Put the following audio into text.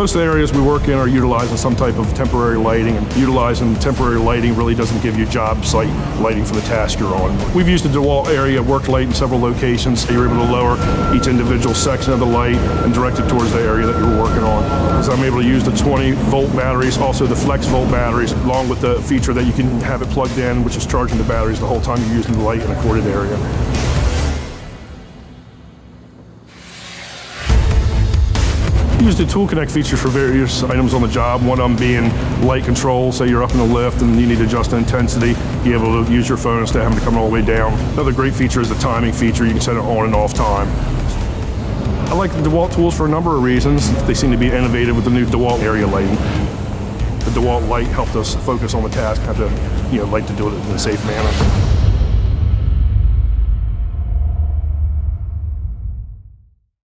Most of the areas we work in are utilizing some type of temporary lighting, and utilizing temporary lighting really doesn't give you job site lighting for the task you're on. We've used the DEWALT area work light in several locations. You're able to lower each individual section of the light and direct it towards the area that you're working on. So I'm able to use the 20-volt batteries, also the flex volt batteries, along with the feature that you can have it plugged in, which is charging the batteries the whole time you're using the light in a corded area. Use the tool connect feature for various items on the job. One of them being light control. Say you're up in the lift and you need to adjust the intensity, be able to use your phone instead of having to come all the way down. Another great feature is the timing feature. You can set it on and off time. I like the DEWALT tools for a number of reasons. They seem to be innovative with the new DEWALT area lighting. The DEWALT light helped us focus on the task, have to light to do it in a safe manner.